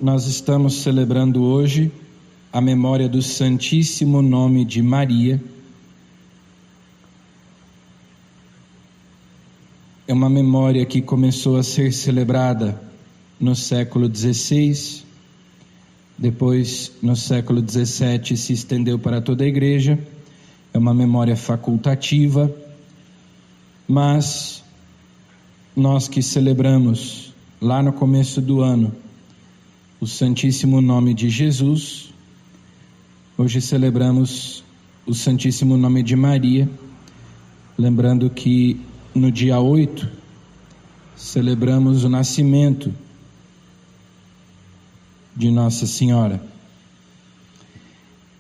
Nós estamos celebrando hoje a memória do Santíssimo Nome de Maria. É uma memória que começou a ser celebrada no século XVI, depois no século XVII se estendeu para toda a Igreja. É uma memória facultativa, mas nós que celebramos lá no começo do ano o Santíssimo Nome de Jesus, hoje celebramos o Santíssimo Nome de Maria, lembrando que no dia 8 celebramos o nascimento de Nossa Senhora.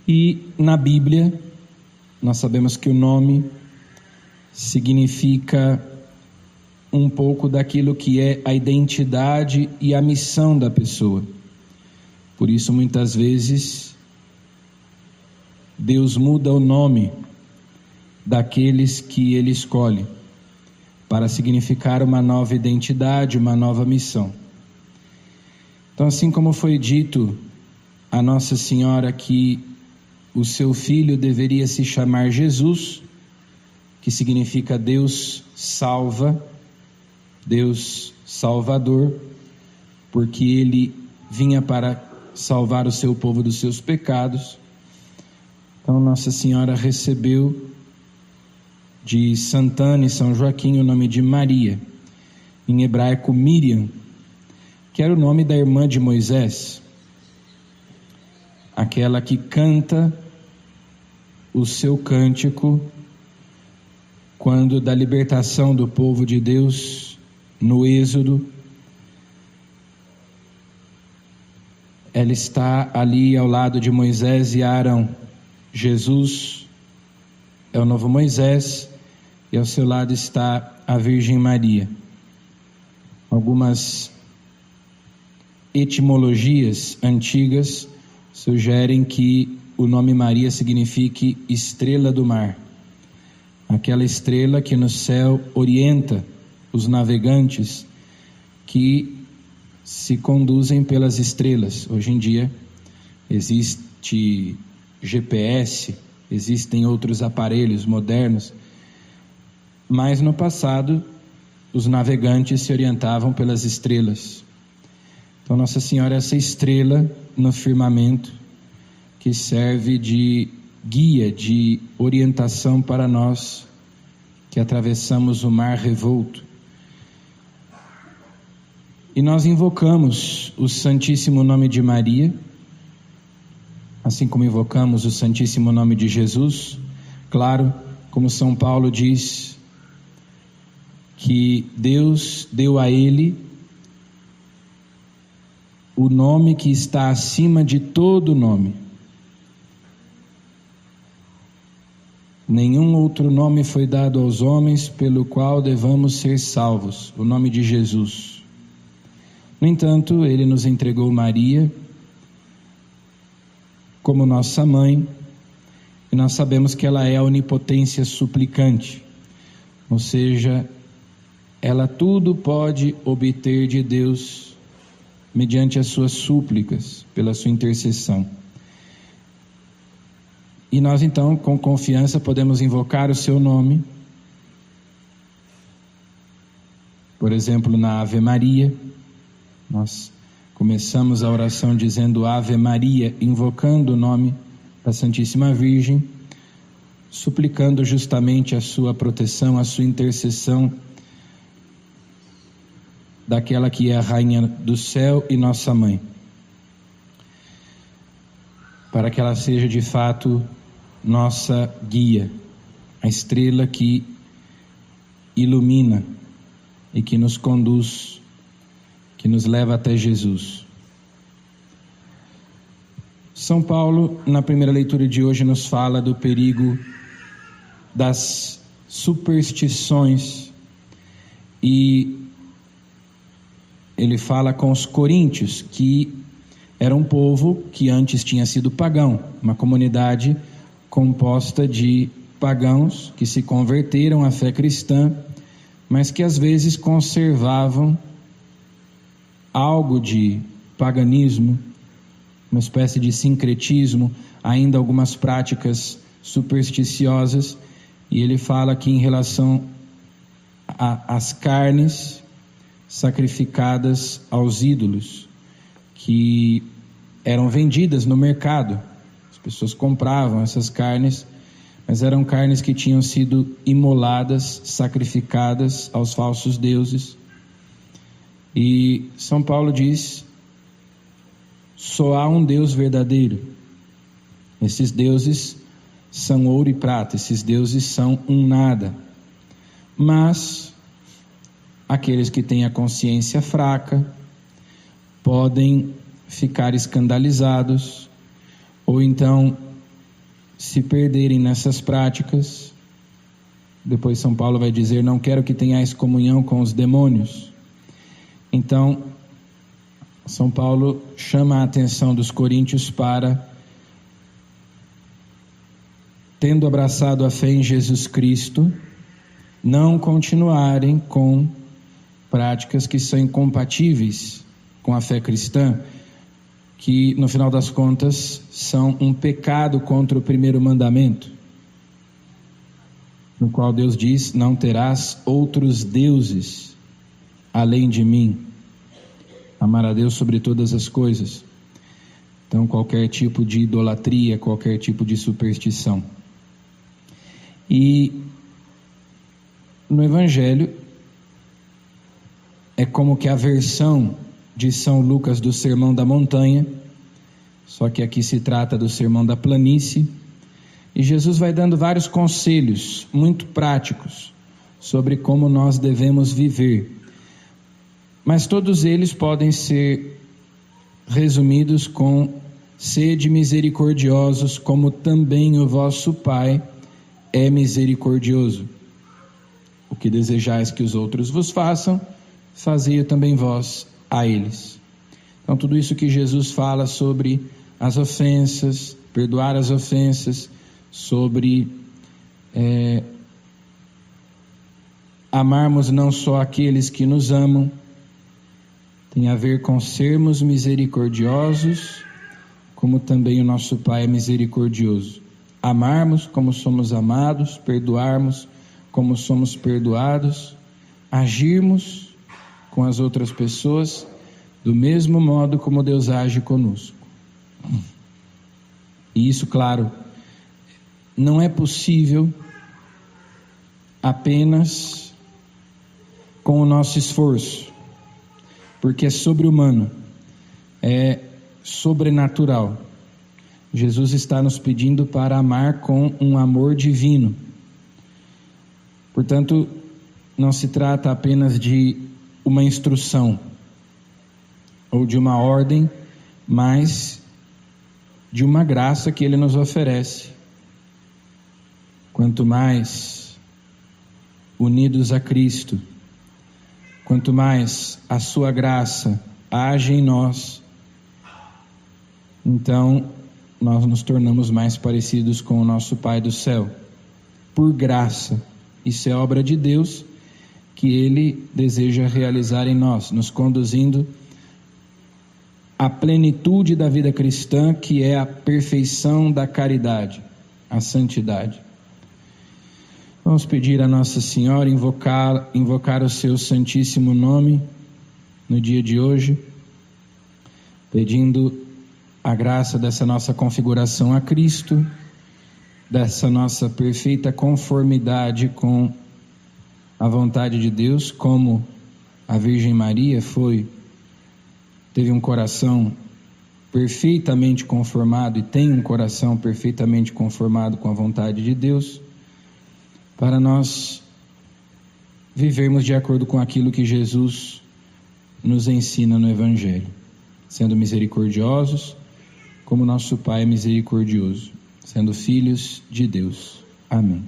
E na Bíblia nós sabemos que o nome significa um pouco daquilo que é a identidade e a missão da pessoa. Por isso, muitas vezes, Deus muda o nome daqueles que Ele escolhe para significar uma nova identidade, uma nova missão. Então, assim como foi dito a Nossa Senhora que o seu filho deveria se chamar Jesus, que significa Deus salva, Deus Salvador, porque Ele vinha para salvar o seu povo dos seus pecados. Então Nossa Senhora recebeu de Santana e São Joaquim o nome de Maria, em hebraico Miriam, que era o nome da irmã de Moisés, aquela que canta o seu cântico quando da libertação do povo de Deus no Êxodo. Ela está ali ao lado de Moisés e Arão. Jesus é o novo Moisés e ao seu lado está a Virgem Maria. Algumas etimologias antigas sugerem que o nome Maria signifique estrela do mar, aquela estrela que no céu orienta os navegantes que se conduzem pelas estrelas. Hoje em dia existe GPS, existem outros aparelhos modernos, mas no passado os navegantes se orientavam pelas estrelas. Então Nossa Senhora é essa estrela no firmamento que serve de guia, de orientação para nós que atravessamos o mar revolto. E nós invocamos o Santíssimo Nome de Maria, assim como invocamos o Santíssimo Nome de Jesus, claro, como São Paulo diz, que Deus deu a ele o nome que está acima de todo nome. Nenhum outro nome foi dado aos homens pelo qual devamos ser salvos, o nome de Jesus. No entanto, Ele nos entregou Maria como nossa mãe, e nós sabemos que ela é a onipotência suplicante, ou seja, ela tudo pode obter de Deus mediante as suas súplicas, pela sua intercessão. E nós então, com confiança, podemos invocar o seu nome, por exemplo, na Ave Maria. Nós começamos a oração dizendo Ave Maria, invocando o nome da Santíssima Virgem, suplicando justamente a sua proteção, a sua intercessão, daquela que é a Rainha do Céu e nossa Mãe, para que ela seja de fato nossa guia, a estrela que ilumina e que nos conduz, que nos leva até Jesus. São Paulo, na primeira leitura de hoje, nos fala do perigo das superstições, e ele fala com os coríntios, que era um povo que antes tinha sido pagão, uma comunidade composta de pagãos que se converteram à fé cristã, mas que às vezes conservavam algo de paganismo, uma espécie de sincretismo, ainda algumas práticas supersticiosas, e ele fala aqui em relação às carnes sacrificadas aos ídolos, que eram vendidas no mercado. As pessoas compravam essas carnes, mas eram carnes que tinham sido imoladas, sacrificadas aos falsos deuses. E São Paulo diz: só há um Deus verdadeiro. Esses deuses são ouro e prata, esses deuses são um nada. Mas aqueles que têm a consciência fraca podem ficar escandalizados, ou então se perderem nessas práticas. Depois São Paulo vai dizer: não quero que tenhais comunhão com os demônios. Então, São Paulo chama a atenção dos coríntios para, tendo abraçado a fé em Jesus Cristo, não continuarem com práticas que são incompatíveis com a fé cristã, que no final das contas são um pecado contra o primeiro mandamento, no qual Deus diz: não terás outros deuses além de mim. Amar a Deus sobre todas as coisas. Então, qualquer tipo de idolatria, qualquer tipo de superstição. E no Evangelho é como que a versão de São Lucas do Sermão da Montanha, só que aqui se trata do Sermão da Planície, e Jesus vai dando vários conselhos muito práticos sobre como nós devemos viver. Mas todos eles podem ser resumidos com: sede misericordiosos, como também o vosso Pai é misericordioso. O que desejais que os outros vos façam, fazei também vós a eles. Então, tudo isso que Jesus fala sobre as ofensas, perdoar as ofensas, sobre amarmos não só aqueles que nos amam, tem a ver com sermos misericordiosos, como também o nosso Pai é misericordioso. Amarmos como somos amados, perdoarmos como somos perdoados, agirmos com as outras pessoas do mesmo modo como Deus age conosco. E isso, claro, não é possível apenas com o nosso esforço, porque é sobre-humano, é sobrenatural. Jesus está nos pedindo para amar com um amor divino. Portanto, não se trata apenas de uma instrução ou de uma ordem, mas de uma graça que Ele nos oferece. Quanto mais unidos a Cristo, quanto mais a sua graça age em nós, então nós nos tornamos mais parecidos com o nosso Pai do céu, por graça. Isso é obra de Deus que Ele deseja realizar em nós, nos conduzindo à plenitude da vida cristã, que é a perfeição da caridade, a santidade. Vamos pedir a Nossa Senhora, invocar o seu santíssimo nome no dia de hoje, pedindo a graça dessa nossa configuração a Cristo, dessa nossa perfeita conformidade com a vontade de Deus, como a Virgem Maria teve um coração perfeitamente conformado e tem um coração perfeitamente conformado com a vontade de Deus, para nós vivermos de acordo com aquilo que Jesus nos ensina no Evangelho, sendo misericordiosos, como nosso Pai é misericordioso, sendo filhos de Deus. Amém.